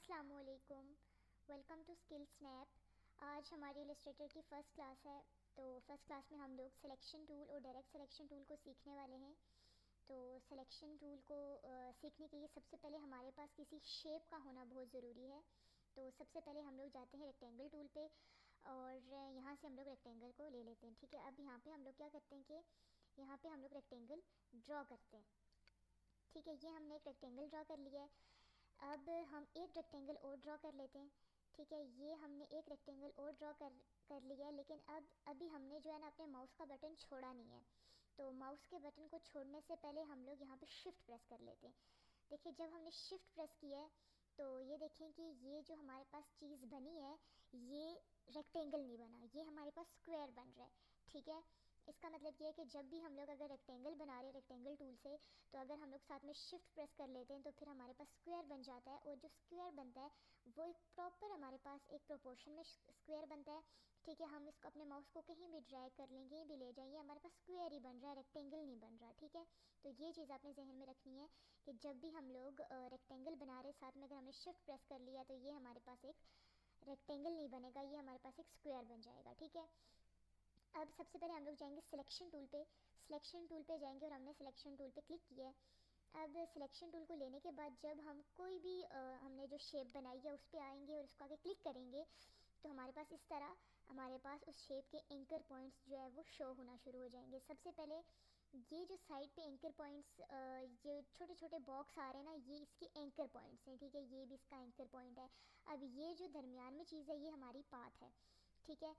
अस्सलामुअलैकुम। Welcome to skill snap. आज हमारी इलस्ट्रेटर की फ़र्स्ट क्लास है। तो फर्स्ट क्लास में हम लोग सिलेक्शन टूल और डायरेक्ट सिलेक्शन टूल को सीखने वाले हैं। तो सिलेक्शन टूल को सीखने के लिए सबसे पहले हमारे पास किसी शेप का होना बहुत ज़रूरी है। तो सबसे पहले हम लोग जाते हैं रेक्टेंगल टूल पे और यहाँ से हम लोग रेक्टेंगल को ले लेते हैं। ठीक है, अब यहाँ पे हम लोग क्या करते हैं कि यहाँ पे हम लोग रेक्टेंगल ड्रॉ करते हैं। ठीक है, ये हमने एक रेक्टेंगल ड्रॉ कर लिया है। अब हम एक रेक्टेंगल और ड्रॉ कर लेते हैं। ठीक है, ये हमने एक रेक्टेंगल और ड्रॉ कर लिया है, लेकिन अब अभी हमने जो है ना अपने माउस का बटन छोड़ा नहीं है। तो माउस के बटन को छोड़ने से पहले हम लोग यहाँ पे शिफ्ट प्रेस कर लेते हैं। देखिए, जब हमने शिफ्ट प्रेस किया है तो ये देखें कि ये जो हमारे पास चीज़ बनी है ये रेक्टेंगल नहीं बना, ये हमारे पास स्क्वायर बन रहा है। ठीक है, इसका मतलब ये है कि जब भी हम लोग अगर रेक्टेंगल बना रहे हैं रेक्टेंगल टूल से, तो अगर हम लोग साथ में शिफ्ट प्रेस कर लेते हैं तो फिर हमारे पास स्क्वायर बन जाता है। और जो स्क्वायर बनता है वो एक प्रॉपर हमारे पास एक प्रोपोर्शन में स्क्वायर बनता है। ठीक है, हम इसको अपने माउस को कहीं भी ड्रैग कर लेंगे, कहीं भी ले जाइए, हमारे पास स्क्वायर ही बन रहा है, रेक्टेंगल नहीं बन रहा। ठीक है, तो ये चीज़ आपने जहन में रखनी है कि जब भी हम लोग रेक्टेंगल बना रहे साथ में अगर हमने शिफ्ट प्रेस कर लिया तो ये हमारे पास एक रेक्टेंगल नहीं बनेगा, ये हमारे पास एक स्क्वायर बन जाएगा। ठीक है, अब सबसे पहले हम लोग जाएंगे सिलेक्शन टूल पे। सिलेक्शन टूल पे जाएंगे और हमने सिलेक्शन टूल पे क्लिक किया है। अब सिलेक्शन टूल को लेने के बाद जब हम कोई भी हमने जो शेप बनाई है उस पर आएंगे और उसको आगे क्लिक करेंगे तो हमारे पास इस तरह हमारे पास उस शेप के एंकर पॉइंट्स जो है वो शो होना शुरू हो जाएंगे। सबसे पहले ये जो साइड पे एंकर पॉइंट्स जो छोटे छोटे बॉक्स आ रहे हैं ना, ये इसके एंकर पॉइंट्स हैं। ठीक है, ये भी इसका एंकर पॉइंट है। अब ये जो दरमियान में चीज़ है ये हमारी पाथ है। ठीक है,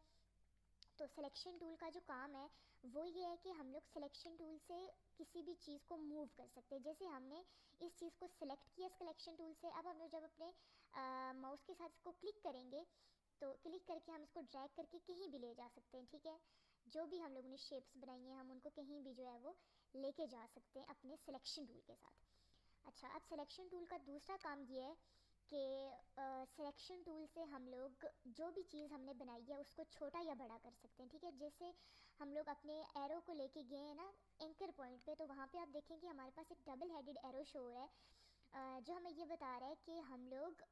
तो सिलेक्शन टूल का जो काम है वो ये है कि हम लोग सिलेक्शन टूल से किसी भी चीज़ को मूव कर सकते हैं। जैसे हमने इस चीज़ को सिलेक्ट किया सिलेक्शन टूल से, अब हम लोग जब अपने माउस के साथ इसको क्लिक करेंगे तो क्लिक करके हम इसको ड्रैग करके कहीं भी ले जा सकते हैं। ठीक है, जो भी हम लोगों ने शेप्स बनाई हैं हम उनको कहीं भी जो है वो लेके जा सकते हैं अपने सिलेक्शन टूल के साथ। अच्छा, अब सिलेक्शन टूल का दूसरा काम ये है कि सिलेक्शन टूल से हम लोग जो भी चीज़ हमने बनाई है उसको छोटा या बड़ा कर सकते हैं। ठीक है, जैसे हम लोग अपने एरो को लेके गए हैं ना एंकर पॉइंट पे, तो वहाँ पे आप देखें कि हमारे पास एक डबल हेडेड एरो शो हो रहा है, जो हमें ये बता रहा है कि हम लोग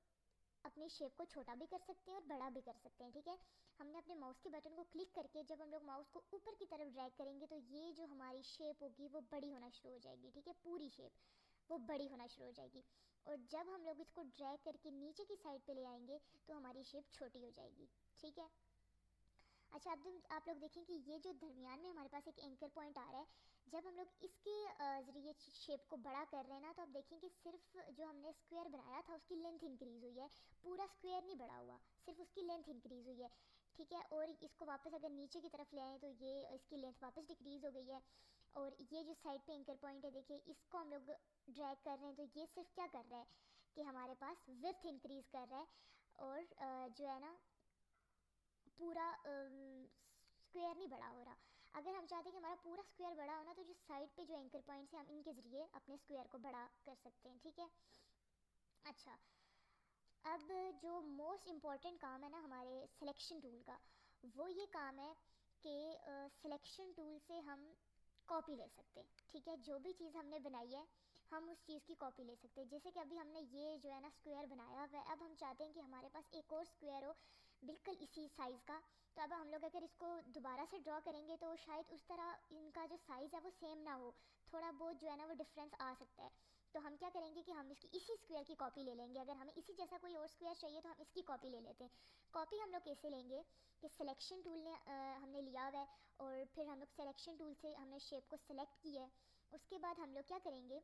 अपनी शेप को छोटा भी कर सकते हैं और बड़ा भी कर सकते हैं। ठीक है, हमने अपने माउस के बटन को क्लिक करके जब हम लोग माउस को ऊपर की तरफ ड्रैग करेंगे तो ये जो हमारी शेप होगी वो बड़ी होना शुरू हो जाएगी। ठीक है, पूरी शेप वो बड़ी होना शुरू हो जाएगी। और जब हम लोग इसको ड्रैग करके नीचे की साइड पे ले आएंगे तो हमारी शेप छोटी हो जाएगी। ठीक है, अच्छा, अब आप लोग देखें कि ये जो दरमियान में हमारे पास एक एंकर पॉइंट आ रहा है, जब हम लोग इसके ज़रिए शेप को बड़ा कर रहे हैं ना तो आप देखें कि सिर्फ जो हमने स्क्वायर बनाया था उसकी लेंथ इंक्रीज़ हुई है, पूरा स्क्वायर नहीं बड़ा हुआ, सिर्फ उसकी लेंथ इंक्रीज़ हुई है। ठीक है, और इसको वापस अगर नीचे की तरफ ले आएँ तो ये इसकी लेंथ वापस डिक्रीज़ हो गई है। और ये जो साइड पे एंकर पॉइंट है देखिए, इसको हम लोग ड्रैग कर रहे हैं तो ये सिर्फ क्या कर रहा है कि हमारे पास विड्थ इंक्रीज़ कर रहा है और जो है ना पूरा स्क्वायर नहीं बड़ा हो रहा। अगर हम चाहते हैं कि हमारा पूरा स्क्वायर बड़ा हो ना तो जो साइड पे जो एंकर पॉइंट्स हैं हम इनके ज़रिए अपने स्क्वायर को बड़ा कर सकते हैं। ठीक है, अच्छा, अब जो मोस्ट इम्पॉर्टेंट काम है ना हमारे सिलेक्शन टूल का, वो ये काम है कि सिलेक्शन टूल से हम कॉपी ले सकते हैं। ठीक है, जो भी चीज़ हमने बनाई है हम उस चीज़ की कॉपी ले सकते हैं। जैसे कि अभी हमने ये जो है ना स्क्वायर बनाया हुआ है, अब हम चाहते हैं कि हमारे पास एक और स्क्वायर हो बिल्कुल इसी साइज़ का। तो अब हम लोग अगर इसको दोबारा से ड्रॉ करेंगे तो शायद उस तरह इनका जो साइज़ है वो सेम ना हो, थोड़ा बहुत जो है ना वो डिफरेंस आ सकता है। तो हम क्या करेंगे कि हम इसकी इसी स्क्वायर की कॉपी ले लेंगे। अगर हमें इसी जैसा कोई और स्क्वायर चाहिए तो हम इसकी कॉपी ले लेते हैं। कॉपी हम लोग कैसे लेंगे कि सिलेक्शन टूल ने हमने लिया हुआ है और फिर हम लोग सिलेक्शन टूल से हमने शेप को सिलेक्ट किया है। उसके बाद हम लोग क्या करेंगे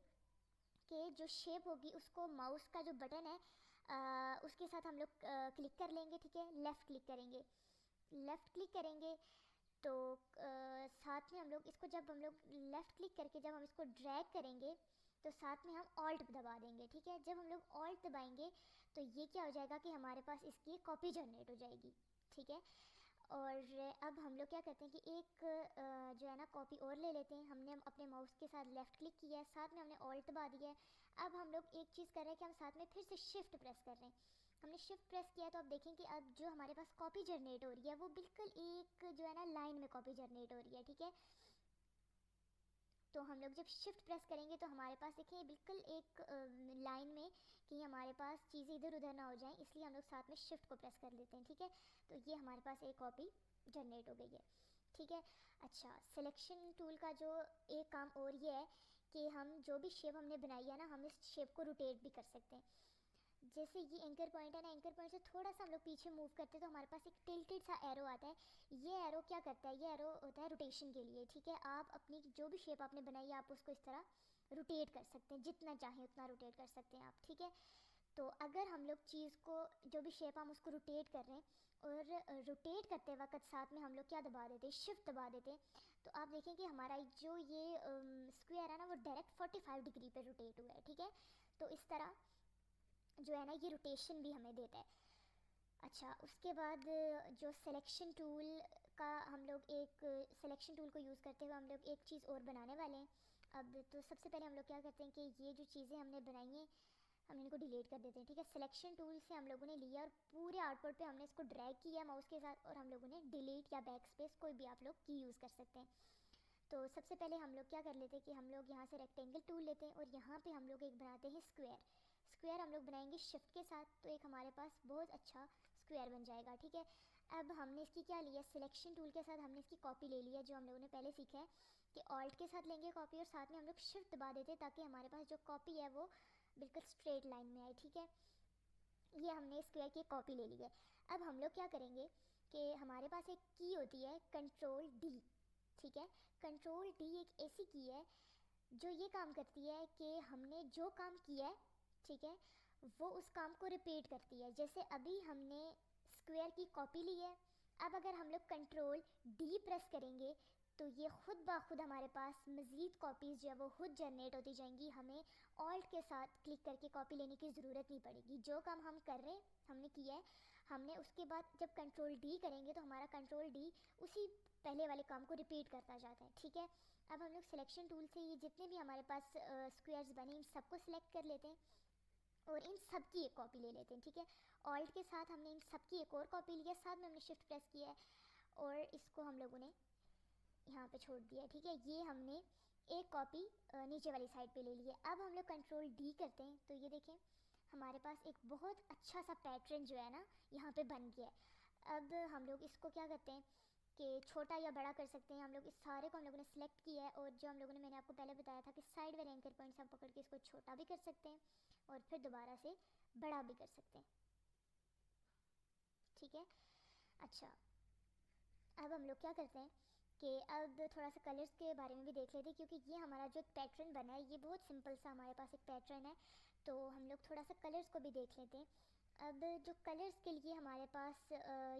कि जो शेप होगी उसको माउस का जो बटन है उसके साथ हम लोग क्लिक कर लेंगे। ठीक है, लेफ़्ट क्लिक करेंगे, लेफ़्ट क्लिक करेंगे तो साथ में हम लोग इसको जब हम लोग लेफ़्ट क्लिक करके जब हम इसको ड्रैग करेंगे तो साथ में हम ऑल्ट दबा देंगे। ठीक है, जब हम लोग ऑल्ट दबाएंगे तो ये क्या हो जाएगा कि हमारे पास इसकी कॉपी जनरेट हो जाएगी। ठीक है, और अब हम लोग क्या करते हैं कि एक जो है ना कॉपी और ले लेते हैं। हमने अपने माउस के साथ लेफ़्ट क्लिक किया है, साथ में हमने ऑल्ट दबा दिया है। अब हम लोग एक चीज़ कर रहे हैं कि हम साथ में फिर से शिफ्ट प्रेस कर रहे हैं। हमने शिफ्ट प्रेस किया तो आप देखें कि अब जो हमारे पास कॉपी जनरेट हो रही है वो बिल्कुल एक जो है ना लाइन में कॉपी जनरेट हो रही है। ठीक है, तो हम लोग जब शिफ्ट प्रेस करेंगे तो हमारे पास देखिए बिल्कुल एक लाइन में कि हमारे पास चीज़ें इधर उधर ना हो जाएं, इसलिए हम लोग साथ में शिफ्ट को प्रेस कर लेते हैं, ठीक है। तो ये हमारे पास एक कॉपी जनरेट हो गई है, ठीक है। अच्छा, सिलेक्शन टूल का जो एक काम और ये है कि हम जो भी शेप हमने बनाई है ना, हम इस शेप को रोटेट भी कर सकते हैं। जैसे ये एंकर पॉइंट है ना, एंकर पॉइंट से थोड़ा सा हम लोग पीछे मूव करते हैं तो हमारे पास एक टिल्टेड सा एरो आता है। ये एरो क्या करता है, ये एरो होता है रोटेशन के लिए, ठीक है। आप अपनी जो भी शेप आपने बनाई है आप उसको इस तरह रोटेट कर सकते हैं, जितना चाहें उतना रोटेट कर सकते हैं आप, ठीक है। तो अगर हम लोग चीज़ को जो भी शेप हम उसको रोटेट कर रहे हैं और रोटेट करते वक्त साथ में हम लोग क्या दबा देते हैं, शिफ्ट दबा देते हैं, तो आप देखें कि हमारा जो ये स्क्वायर है ना वो डायरेक्ट 45 डिग्री पे रोटेट हुआ है, ठीक है। तो इस तरह जो है ना ये रोटेशन भी हमें देता है। अच्छा, उसके बाद जो सिलेक्शन टूल का हम लोग एक सिलेक्शन टूल को यूज़ करते हुए हम लोग एक चीज़ और बनाने वाले हैं। अब तो सबसे पहले हम लोग क्या करते हैं कि ये जो चीज़ें हमने बनाई हैं हम इनको डिलीट कर देते हैं, ठीक है। सिलेक्शन टूल से हम लोगों ने लिया और पूरे आउटपुट पे हमने इसको ड्रैग किया माउस के साथ और हम लोगों ने डिलीट या बैक स्पेस कोई भी आप लोग की यूज़ कर सकते हैं। तो सबसे पहले हम लोग क्या कर लेते हैं कि हम लोग यहाँ से रेक्टेंगल टूल लेते हैं और यहाँ पे हम लोग एक बनाते हैं स्क्वायर। स्क्वायर हम लोग बनाएंगे शिफ्ट के साथ, तो एक हमारे पास बहुत अच्छा स्क्वायर बन जाएगा, ठीक है। अब हमने इसकी क्या लिया, सिलेक्शन टूल के साथ हमने इसकी कॉपी ले लिया, जो हम लोगों ने पहले सीखा है कि ऑल्ट के साथ लेंगे कॉपी और साथ में हम लोग शिफ्ट दबा देते ताकि हमारे पास जो कॉपी है वो बिल्कुल स्ट्रेट लाइन में आए, ठीक है। ये हमने स्क्वायर की कॉपी ले ली है। अब हम लोग क्या करेंगे कि हमारे पास एक की होती है कंट्रोल डी, ठीक है। कंट्रोल डी एक ऐसी की है जो ये काम करती है कि हमने जो काम किया है, ठीक है, वो उस काम को रिपीट करती है। जैसे अभी हमने स्क्वायर की कॉपी ली है, अब अगर हम लोग कंट्रोल डी प्रेस करेंगे तो ये खुद ब खुद हमारे पास मज़ीद कॉपीज़ जो है वो खुद जनरेट होती जाएंगी। हमें ऑल्ट के साथ क्लिक करके कॉपी लेने की ज़रूरत नहीं पड़ेगी। जो काम हम कर रहे हैं हमने किया है, हमने उसके बाद जब कंट्रोल डी करेंगे तो हमारा कंट्रोल डी उसी पहले वाले काम को रिपीट करता जाता है, ठीक है। अब हम लोग सिलेक्शन टूल से ये जितने भी हमारे पास स्क्वायर्स बने इन सबको सिलेक्ट कर लेते हैं और इन सब की एक कॉपी ले लेते हैं, ठीक है। ऑल्ट के साथ हमने इन सब की एक और कॉपी लिया, साथ में हमने शिफ्ट प्रेस किया है और इसको हम लोगों ने यहाँ पे छोड़ दिया है, ठीक है। ये हमने एक कॉपी नीचे वाली साइड पे ले ली है। अब हम लोग कंट्रोल डी करते हैं तो ये देखें हमारे पास एक बहुत अच्छा सा पैटर्न जो है ना यहाँ पे बन गया है। अब हम लोग इसको क्या करते हैं कि छोटा या बड़ा कर सकते हैं। हम लोग इस सारे को हम लोगों ने सिलेक्ट किया है और जो हम लोगों ने मैंने आपको पहले बताया था कि साइड वाले एंकर पॉइंट्स हम पकड़ के इसको छोटा भी कर सकते हैं और फिर दोबारा से बड़ा भी कर सकते हैं, ठीक है। अच्छा, अब हम लोग क्या करते हैं कि अब थोड़ा सा कलर्स के बारे में भी देख लेते हैं, क्योंकि ये हमारा जो एक पैटर्न बना है ये बहुत सिंपल सा हमारे पास एक पैटर्न है। तो हम लोग थोड़ा सा कलर्स को भी देख लेते हैं। अब जो कलर्स के लिए हमारे पास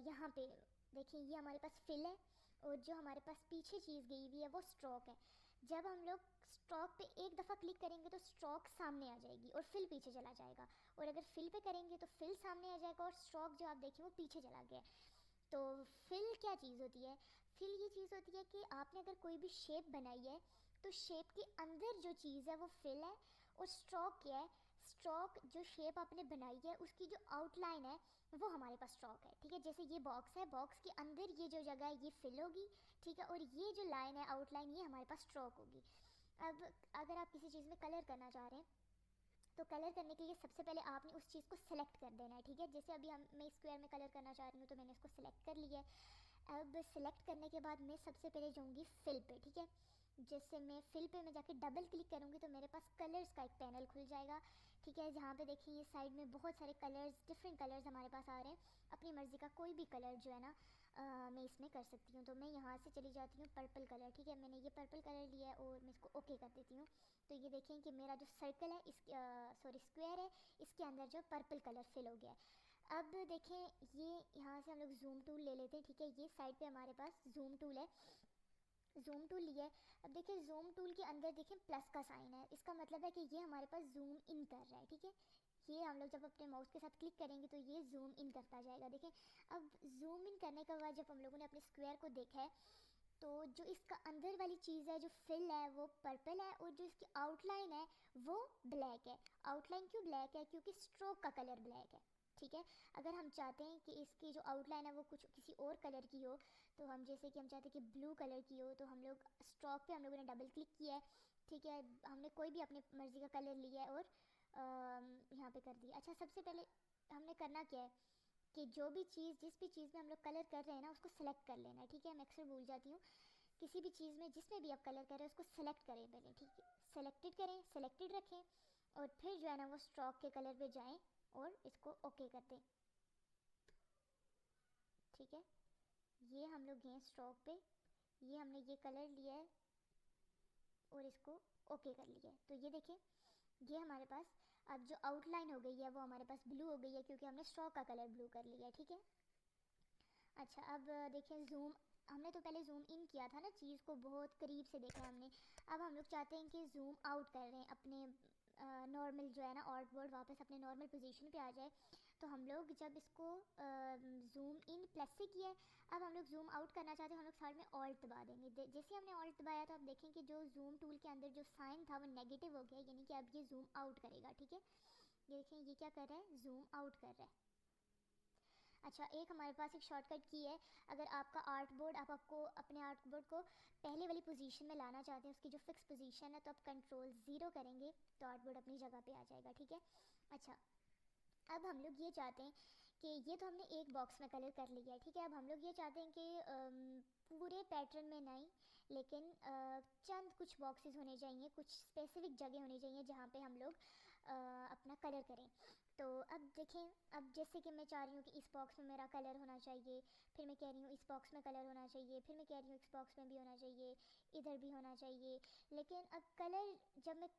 यहाँ पे देखिए ये हमारे पास फिल है और जो हमारे पास पीछे चीज़ गई हुई है वो स्ट्रोक है। जब हम लोग स्ट्रोक पे एक दफ़ा क्लिक करेंगे तो स्ट्रोक सामने आ जाएगी और फिल पीछे चला जाएगा, और अगर फिल पे करेंगे तो फिल सामने आ जाएगा और स्ट्रोक जो आप देखें वो पीछे चला गया। तो फिल क्या चीज़ होती है, फिल ये चीज़ होती है कि आपने अगर कोई भी शेप बनाई है तो शेप के अंदर जो चीज़ है वो फिल है। और स्ट्रोक क्या है, स्ट्रोक जो शेप आपने बनाई है उसकी जो आउटलाइन है वो हमारे पास स्ट्रोक है, ठीक है। जैसे ये बॉक्स है, बॉक्स के अंदर ये जो जगह है ये फिल होगी, ठीक है, और ये जो लाइन है आउटलाइन ये हमारे पास स्ट्रोक होगी। अब अगर आप किसी चीज़ में कलर करना चाह रहे हैं तो कलर करने के लिए सबसे पहले आपने उस चीज़ को सिलेक्ट कर देना है, ठीक है। जैसे अभी मैं स्क्वायर में कलर करना चाह रही हूँ तो मैंने इसको सिलेक्ट कर लिया है। अब सिलेक्ट करने के बाद मैं सबसे पहले जाऊँगी फिल पे, ठीक है। जैसे मैं फिल पे मैं जाके डबल क्लिक करूँगी तो मेरे पास कलर्स का एक पैनल खुल जाएगा, ठीक है। जहाँ पे देखिए ये साइड में बहुत सारे कलर्स, डिफरेंट कलर्स हमारे पास आ रहे हैं। अपनी मर्ज़ी का कोई भी कलर जो है ना मैं इसमें कर सकती हूँ। तो मैं यहाँ से चली जाती हूँ पर्पल कलर, ठीक है। मैंने ये पर्पल कलर लिया है और मैं इसको ओके कर देती हूँ। तो ये देखें कि मेरा जो सर्कल है इस सॉरी स्क्वायर है इसके अंदर जो पर्पल कलर फिल हो गया है। अब देखें ये यहाँ से हम लोग जूम टूल ले लेते हैं, ठीक है। ये साइड पे हमारे पास जूम टूल है, जूम टूल लिया है। अब देखिए जूम टूल के अंदर देखें प्लस का साइन है, इसका मतलब है कि ये हमारे पास जूम इन कर रहा है, ठीक है। ये हम लोग जब अपने माउस के साथ क्लिक करेंगे तो ये जूम इन करता जाएगा, देखें। अब जूम इन करने के बाद जब हम लोगों ने अपने स्क्वायर को देखा है तो जो इसका अंदर वाली चीज़ है जो फिल है वो पर्पल है और जो इसकी आउटलाइन है वो ब्लैक है। आउटलाइन क्यों ब्लैक है, क्योंकि स्ट्रोक का कलर ब्लैक है, ठीक है। अगर हम चाहते हैं कि इसकी जो आउटलाइन है वो कुछ किसी और कलर की हो, तो हम जैसे कि हम चाहते हैं कि ब्लू कलर की हो, तो हम लोग स्ट्रोक पे हम लोगों ने डबल क्लिक किया है, ठीक है। हमने कोई भी अपनी मर्ज़ी का कलर लिया है और यहाँ पे कर दिया। अच्छा, सबसे पहले हमने करना क्या है कि जो भी चीज़, जिस भी चीज़ में हम लोग कलर कर रहे हैं ना, उसको सेलेक्ट कर लेना है, ठीक है। मैं अक्सर भूल जाती हूँ। किसी भी चीज़ में जिसमें भी आप कलर कर रहे हैं उसको सेलेक्ट करें पहले, ठीक है। सेलेक्टेड करें, सेलेक्टेड रखें, और फिर जो है ना वो स्ट्रोक के कलर पे जाएं और इसको ओके कर दें, ठीक है। ये हम लोग गए स्ट्रोक पे, ये हमने ये कलर लिया है और इसको ओके कर लिया है। तो ये देखें, ये हमारे पास अब जो आउटलाइन हो गई है वो हमारे पास ब्लू हो गई है, क्योंकि हमने स्ट्रोक का कलर ब्लू कर लिया है, ठीक है। अच्छा, अब देखें ज़ूम, हमने तो पहले ज़ूम इन किया था ना, चीज़ को बहुत करीब से देखा हमने। अब हम लोग चाहते हैं कि ज़ूम आउट कर रहे हैं, अपने नॉर्मल जो है ना आर्ट बोर्ड वापस अपने नॉर्मल पोजीशन पे आ जाए। तो हम लोग जब इसको ज़ूम इन प्लस से किया है, अब हम लोग ज़ूम आउट करना चाहते हैं, हम लोग साइड में ऑल्ट दबा देंगे। जैसे हमने ऑल्ट दबाया तो आप देखें कि जो ज़ूम टूल के अंदर जो साइन था वो नेगेटिव हो गया, यानी कि अब ये ज़ूम आउट करेगा, ठीक है। ये देखें, ये क्या कर रहा है, ज़ूम आउट कर रहा है। अच्छा, एक हमारे पास एक शॉर्टकट की है। अगर आपका आर्ट बोर्ड, आपको अपने आर्ट बोर्ड को पहले वाली पोजीशन में लाना चाहते हैं, उसकी जो फिक्स पोजीशन है, तो आप कंट्रोल 0 करेंगे तो आर्ट बोर्ड अपनी जगह पे आ जाएगा, ठीक है। अच्छा, अब हम लोग ये चाहते हैं कि ये तो हमने एक बॉक्स में कलर कर लिया है, ठीक है। अब हम लोग ये चाहते हैं कि पूरे पैटर्न में नहीं, लेकिन चंद कुछ बॉक्सेस होने चाहिए, कुछ स्पेसिफिक जगह होनी चाहिए जहाँ पे हम लोग अपना कलर करें। तो अब देखें, अब जैसे कि मैं चाह रही हूँ कि इस बॉक्स में मेरा कलर होना चाहिए, फिर मैं कह रही हूँ इस बॉक्स में कलर होना चाहिए, फिर मैं कह रही हूँ इस बॉक्स में भी होना चाहिए, इधर भी होना चाहिए। लेकिन अब कलर जब मैं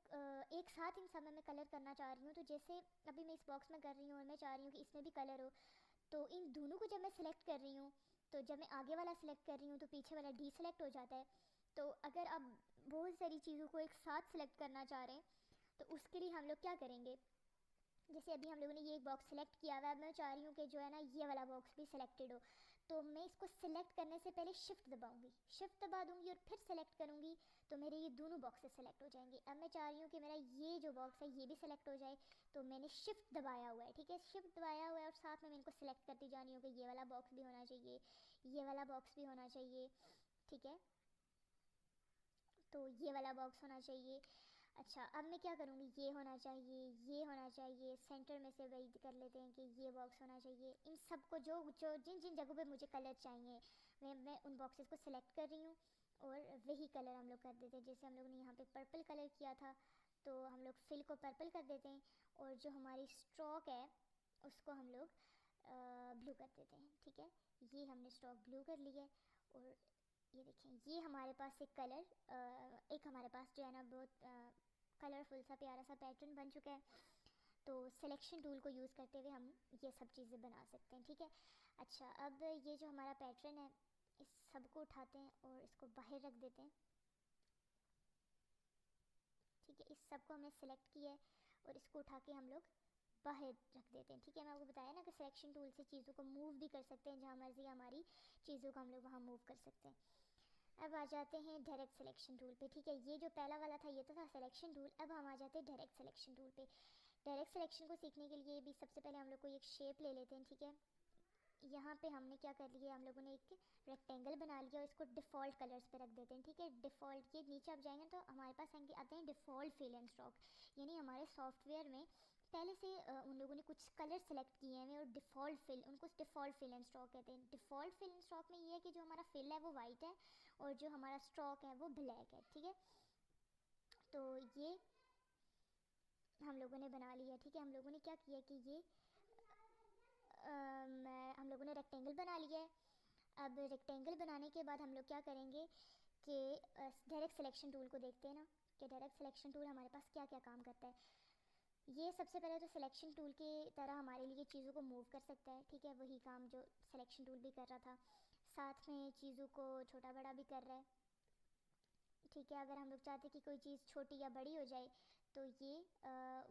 एक साथ इन सब में मैं कलर करना चाह रही हूँ, तो जैसे अभी मैं इस बॉक्स में कर रही हूँ और मैं चाह रही हूँ कि इसमें भी कलर हो, तो इन दोनों को जब मैं सिलेक्ट कर रही हूँ, तो जब मैं आगे वाला सिलेक्ट कर रही हूँ तो पीछे वाला डी सेलेक्ट हो जाता है। तो अगर आप बहुत सारी चीज़ों को एक साथ सिलेक्ट करना चाह रहे हैं, तो उसके लिए हम लोग क्या करेंगे, जैसे अभी हम लोगों ने ये एक बॉक्स सेलेक्ट किया हुआ है, मैं चाह रही हूँ कि जो है ना ये वाला बॉक्स भी सिलेक्टेड हो, तो मैं इसको सिलेक्ट करने से पहले शिफ्ट दबाऊंगी, शिफ्ट दबा दूंगी और फिर सेलेक्ट करूंगी, तो मेरे ये दोनों बॉक्सेस सेलेक्ट हो जाएंगे। अब मैं चाह रही हूँ कि मेरा ये जो बॉक्स है ये भी सेलेक्ट हो जाए, तो मैंने शिफ्ट दबाया हुआ है, ठीक है। शिफ्ट दबाया हुआ है और साथ में मैं इनको सिलेक्ट करती जा रही हूँ कि ये वाला बॉक्स भी होना चाहिए, ये वाला बॉक्स भी होना चाहिए, ठीक है। तो ये वाला बॉक्स होना चाहिए। अच्छा, अब मैं क्या करूँगी, ये होना चाहिए, ये होना चाहिए, सेंटर में से वही कर लेते हैं कि ये बॉक्स होना चाहिए। इन सब को जो जो जिन जिन जगहों पे मुझे कलर चाहिए, मैं उन बॉक्सेस को सिलेक्ट कर रही हूँ और वही कलर हम लोग कर देते हैं। जैसे हम लोगों ने यहाँ पे पर्पल कलर किया था, तो हम लोग फिल को पर्पल कर देते हैं, और जो हमारी स्ट्रोक है उसको हम लोग ब्लू कर देते हैं, ठीक है। ये हमने स्ट्रोक ब्लू कर ली है, और ये देखें, ये हमारे पास एक कलर, एक हमारे पास जो है ना बहुत कलरफुल सा प्यारा सा पैटर्न बन चुका है। तो सिलेक्शन टूल को यूज़ करते हुए हम ये सब चीज़ें बना सकते हैं, ठीक है। अच्छा, अब ये जो हमारा पैटर्न है, इस सब को उठाते हैं और इसको बाहर रख देते हैं, ठीक है। इस सब को हमने सेलेक्ट किया है और इसको उठा के हम लोग बाहर रख देते हैं, ठीक है। मैं आपको बताया ना कि सिलेक्शन टूल से चीज़ों को मूव भी कर सकते हैं, जहाँ मर्जी हमारी चीज़ों को हम लोग वहाँ मूव कर सकते हैं। अब आ जाते हैं डायरेक्ट सिलेक्शन टूल पे, ठीक है। ये जो पहला वाला था ये तो था सिलेक्शन टूल, अब हम आ जाते हैं डायरेक्ट सिलेक्शन टूल पे। डायरेक्ट सिलेक्शन को सीखने के लिए भी सबसे पहले हम लोग को एक शेप ले लेते हैं, ठीक है। यहाँ पे हमने क्या कर लिया, हम लोगों ने एक रेक्टेंगल बना लिया और इसको डिफ़ॉल्ट कलर्स पे रख देते हैं, ठीक है। डिफ़ॉल्ट के नीचे आप जाएंगे तो हमारे पास आते हैं डिफ़ॉल्ट फिल एंड स्ट्रोक, यानी हमारे सॉफ्टवेयर में पहले से उन लोगों ने कुछ कलर सेलेक्ट किए हैं और डिफ़ॉल्ट फिल, उनको डिफ़ॉल्ट फिल एंड स्ट्रोक कहते हैं। डिफ़ॉल्ट फिल एंड स्ट्रोक में ये है कि जो हमारा फिल है वो वाइट है और जो हमारा स्ट्रोक है वो ब्लैक है, ठीक है। तो ये हम लोगों ने बना लिया, ठीक है। हम लोगों ने क्या किया कि ये हम लोगों ने रेक्टेंगल बना लिया है। अब रेक्टेंगल बनाने के बाद हम लोग क्या करेंगे कि डायरेक्ट सिलेक्शन टूल को देखते हैं ना, कि डायरेक्ट सिलेक्शन टूल हमारे पास क्या क्या काम करता है। ये सबसे पहले तो सिलेक्शन टूल की तरह हमारे लिए चीज़ों को मूव कर सकता है, ठीक है। वही काम जो सिलेक्शन टूल भी कर रहा था, साथ में चीज़ों को छोटा बड़ा भी कर रहा है, ठीक है। अगर हम लोग चाहते हैं कि कोई चीज़ छोटी या बड़ी हो जाए, तो ये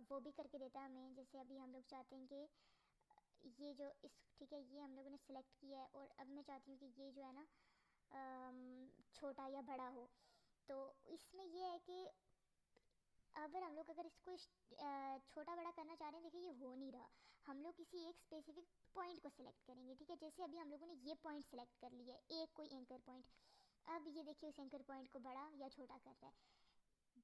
वो भी करके देता है हमें। जैसे अभी हम लोग चाहते हैं कि ये जो इस, ठीक है, ये हम लोगों ने सिलेक्ट किया है और अब मैं चाहती हूँ कि ये जो है ना छोटा या बड़ा हो, तो इसमें ये है कि अगर हम लोग अगर इसको छोटा बड़ा करना चाह रहे हैं, देखिए ये हो नहीं रहा। हम लोग किसी एक स्पेसिफिक पॉइंट को सिलेक्ट करेंगे, ठीक है। जैसे अभी हम लोगों ने ये पॉइंट सिलेक्ट कर लिया है, एक कोई एंकर पॉइंट। अब ये देखिए उस एंकर पॉइंट को बड़ा या छोटा कर रहा है।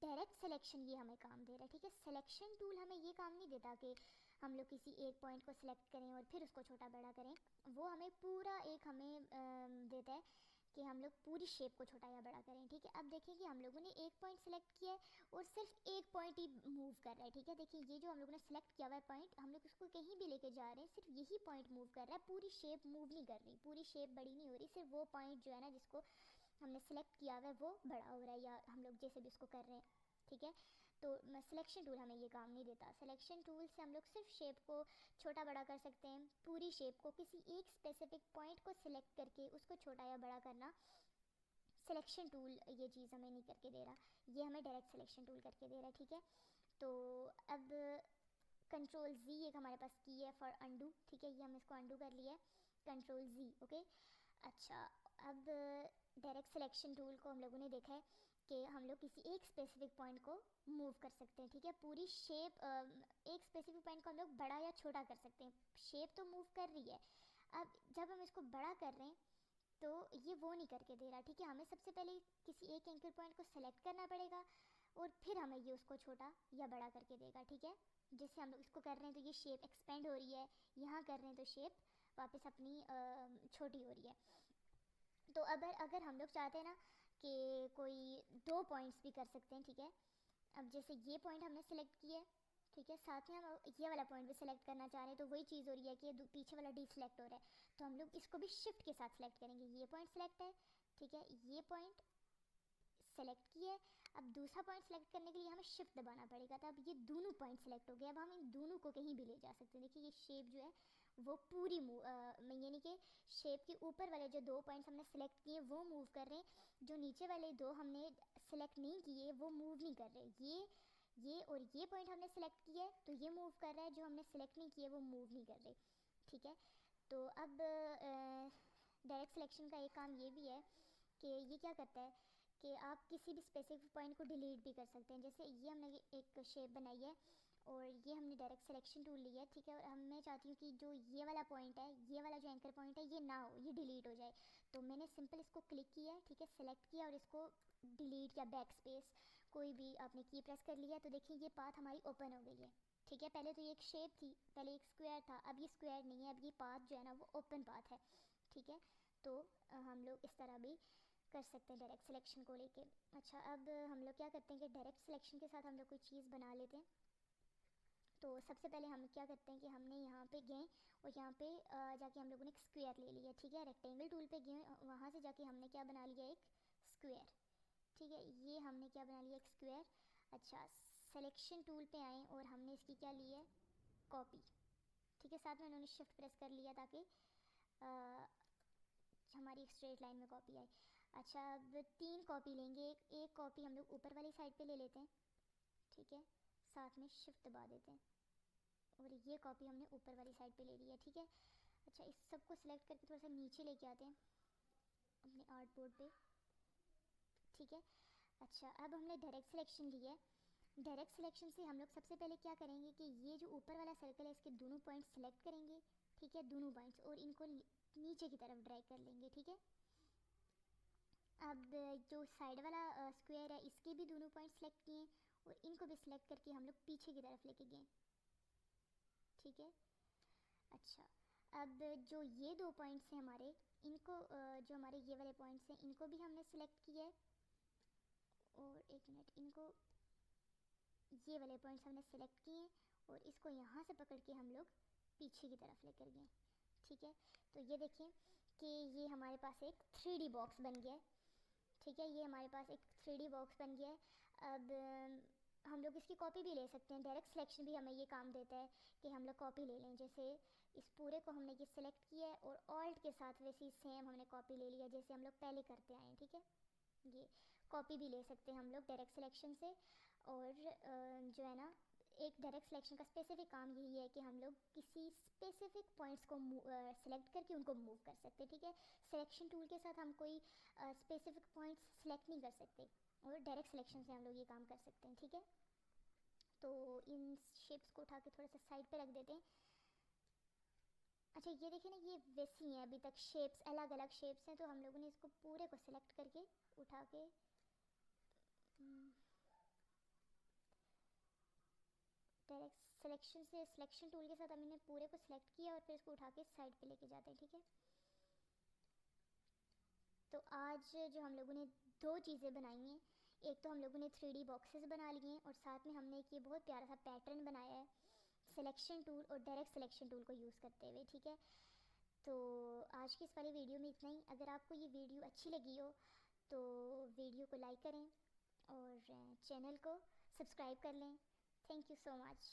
डायरेक्ट सिलेक्शन ये हमें काम दे रहा है, ठीक है। सिलेक्शन टूल हमें ये काम नहीं देता कि हम लोग किसी एक पॉइंट को सिलेक्ट करें और फिर उसको छोटा बड़ा करें। वो हमें पूरा एक हमें देता है कि हम लोग पूरी शेप को छोटा या बड़ा करें, ठीक है। अब देखिए कि हम लोगों ने एक पॉइंट सिलेक्ट किया है और सिर्फ एक पॉइंट ही मूव कर रहा है, ठीक है। देखिए ये जो हम लोगों ने सिलेक्ट किया हुआ है पॉइंट, हम लोग उसको कहीं भी लेके जा रहे हैं, सिर्फ यही पॉइंट मूव कर रहा है, पूरी शेप मूव नहीं कर रही, पूरी शेप बड़ी नहीं हो रही। सिर्फ वो पॉइंट जो है ना जिसको हमने सेलेक्ट किया हुआ है वो बड़ा हो रहा है, या हम लोग जैसे भी उसको कर रहे हैं, ठीक है। तो सिलेक्शन टूल हमें ये काम नहीं देता। सिलेक्शन टूल से हम लोग सिर्फ शेप को छोटा बड़ा कर सकते हैं, पूरी शेप को, किसी एक स्पेसिफिक पॉइंट को सिलेक्ट करके उसको छोटा या बड़ा करना सिलेक्शन टूल ये चीज़ हमें नहीं करके दे रहा, ये हमें डायरेक्ट सिलेक्शन टूल करके दे रहा है, ठीक है। तो अब कंट्रोल जी एक हमारे पास की है फॉर अंडू, ठीक है। ये हम इसको अंडू कर लिया है, कंट्रोल जी, ओके। अच्छा, अब डायरेक्ट सिलेक्शन टूल को हम लोगों ने देखा है कि हम लोग किसी एक स्पेसिफिक पॉइंट को मूव कर सकते हैं, ठीक है। पूरी शेप एक स्पेसिफिक पॉइंट को हम लोग बड़ा या छोटा कर सकते हैं। शेप तो मूव कर रही है, अब जब हम इसको बड़ा कर रहे हैं तो ये वो नहीं करके दे रहा, ठीक है। हमें सबसे पहले किसी एक एंकर पॉइंट को सेलेक्ट करना पड़ेगा और फिर हमें ये उसको छोटा या बड़ा करके देगा, ठीक है। जैसे हम लोग इसको कर रहे हैं तो ये शेप एक्सपेंड हो रही है, यहाँ कर रहे हैं तो शेप वापस अपनी छोटी हो रही है। तो अगर अगर हम लोग चाहते हैं ना कि कोई दो पॉइंट्स भी कर सकते हैं, ठीक है। अब जैसे ये पॉइंट हमने सेलेक्ट किया है, ठीक है, साथ में हम ये वाला पॉइंट भी सिलेक्ट करना चाह रहे हैं, तो वही चीज़ हो रही है कि पीछे वाला डी सिलेक्ट हो रहा है, तो हम लोग इसको भी शिफ्ट के साथ सिलेक्ट करेंगे। ये पॉइंट सिलेक्ट है, ठीक है, ये पॉइंट सेलेक्ट किया है। अब दूसरा पॉइंट सेलेक्ट करने के लिए हमें शिफ्ट दबाना पड़ेगा, तो अब ये दोनों पॉइंट सेलेक्ट हो गए। अब हम इन दोनों को कहीं भी ले जा सकते हैं। देखिए ये शेप जो है वो पूरी यानी कि शेप के ऊपर वाले जो दो पॉइंट्स हमने सेलेक्ट किए वो मूव कर रहे हैं, जो नीचे वाले दो हमने सेलेक्ट नहीं किए वो मूव नहीं कर रहे। ये और ये पॉइंट हमने सेलेक्ट किया है तो ये मूव कर रहा है, जो हमने सेलेक्ट नहीं किए वो मूव नहीं कर रहे, ठीक है। तो अब डायरेक्ट सिलेक्शन का एक काम ये भी है कि ये क्या करता है कि आप किसी भी स्पेसिफिक पॉइंट को डिलीट भी कर सकते हैं। जैसे ये हमने एक शेप बनाई है और ये हमने डायरेक्ट सिलेक्शन टूल लिया है, ठीक है। और मैं चाहती हूँ कि जो ये वाला पॉइंट है, ये वाला जो एंकर पॉइंट है ये ना हो, ये डिलीट हो जाए। तो मैंने सिंपल इसको क्लिक किया है, ठीक है, सेलेक्ट किया और इसको डिलीट या बैक स्पेस कोई भी आपने की प्रेस कर लिया, तो देखिए ये पाथ हमारी ओपन हो गई है, ठीक है। पहले तो ये एक शेप थी, पहले एक स्क्वायर था, अब ये स्क्वायर नहीं है, अब ये पाथ जो है ना वो ओपन पाथ है, ठीक है। तो हम लोग इस तरह भी कर सकते हैं डायरेक्ट सिलेक्शन को लेके। अच्छा, अब हम लोग क्या करते हैं कि डायरेक्ट सिलेक्शन के साथ हम लोग कोई चीज़ बना लेते हैं। तो सबसे पहले हम क्या करते हैं कि हमने यहाँ पे गए और यहाँ पे जाके हम लोगों ने एक स्क्वायर ले लिया, ठीक है। रेक्टेंगल टूल पे गए, वहाँ से जाके हमने क्या बना लिया, एक स्क्वायर, ठीक है। ये हमने क्या बना लिया, एक स्क्वायर। अच्छा, सिलेक्शन टूल पे आए और हमने इसकी क्या ली है, कॉपी, ठीक है। साथ में उन्होंने शिफ्ट प्रेस कर लिया ताकि हमारी एक स्ट्रेट लाइन में कॉपी आए। अच्छा, अब 3 कॉपी लेंगे, एक कॉपी हम लोग ऊपर वाली साइड पे ले लेते हैं, ठीक है, साथ में शिफ्ट दबा देते हैं और ये कॉपी हमने ऊपर वाली साइड पे ले ली है, ठीक है। अच्छा, इस सब को सिलेक्ट करके थोड़ा सा नीचे लेके आते हैं अपने आर्ट बोर्ड पे, ठीक है। अच्छा, अब हमने डायरेक्ट सिलेक्शन लिया है। डायरेक्ट सिलेक्शन से हम लोग सबसे पहले क्या करेंगे कि ये जो ऊपर वाला सर्कल है इसके दोनों पॉइंट्स सेलेक्ट करेंगे, ठीक है, दोनों पॉइंट्स, और इनको नीचे की तरफ ड्रैग कर लेंगे, ठीक है। अब जो साइड वाला स्क्वायर है इसके भी दोनों पॉइंट सेलेक्ट किए और इनको भी सिलेक्ट करके हम लोग पीछे की तरफ लेके गए, ठीक है। अच्छा, अब जो ये 2 पॉइंट्स हैं हमारे, इनको जो हमारे ये वाले पॉइंट्स हैं इनको भी हमने सेलेक्ट किया है, और एक मिनट, इनको ये वाले पॉइंट्स हमने सेलेक्ट किए हैं और इसको यहाँ से पकड़ के हम लोग पीछे की तरफ लेकर गए, ठीक है। तो ये देखिए कि ये हमारे पास एक 3D बॉक्स बन गया है, ठीक है। ये हमारे पास एक 3D बॉक्स बन गया है। अब हम लोग इसकी कॉपी भी ले सकते हैं। डायरेक्ट सिलेक्शन भी हमें ये काम देता है कि हम लोग कॉपी ले लें। जैसे इस पूरे को हमने ये सिलेक्ट किया है और ऑल्ट के साथ वैसे ही सेम हमने कॉपी ले लिया जैसे हम लोग पहले करते आए हैं, ठीक है। ये कॉपी भी ले सकते हैं हम लोग डायरेक्ट सिलेक्शन से। और जो है ना, एक डायरेक्ट सिलेक्शन का स्पेसिफिक काम यही है कि हम लोग किसी स्पेसिफिक पॉइंट्स को सेलेक्ट करके उनको मूव कर सकते हैं, ठीक है। सिलेक्शन टूल के साथ हम कोई स्पेसिफिक पॉइंट्स सेलेक्ट नहीं कर सकते और डायरेक्ट सिलेक्शन से हम लोग ये काम कर सकते हैं, ठीक है। तो इन शेप्स को उठा के थोड़ा सा साइड पे रख देते हैं। अच्छा ये देखिए ना, ये वैसी हैं अभी तक शेप्स, अलग अलग शेप्स हैं, तो हम लोगों ने इसको पूरे को सिलेक्ट करके उठा के डायरेक्ट सिलेक्शन से, सिलेक्शन टूल के साथ हमने पूरे को सिलेक्ट किया और फिर इसको उठा के साइड पे लेके जाते हैं, ठीक है। तो आज जो हम लोगों ने दो चीज़ें बनाई हैं, एक तो हम लोगों ने 3D बॉक्सेस बना लिए हैं और साथ में हमने एक ये बहुत प्यारा सा पैटर्न बनाया है सिलेक्शन टूल और डायरेक्ट सिलेक्शन टूल को यूज़ करते हुए, ठीक है। तो आज की इस वाली वीडियो में इतना ही। अगर आपको ये वीडियो अच्छी लगी हो तो वीडियो को लाइक करें और चैनल को सब्सक्राइब कर लें। Thank you so much.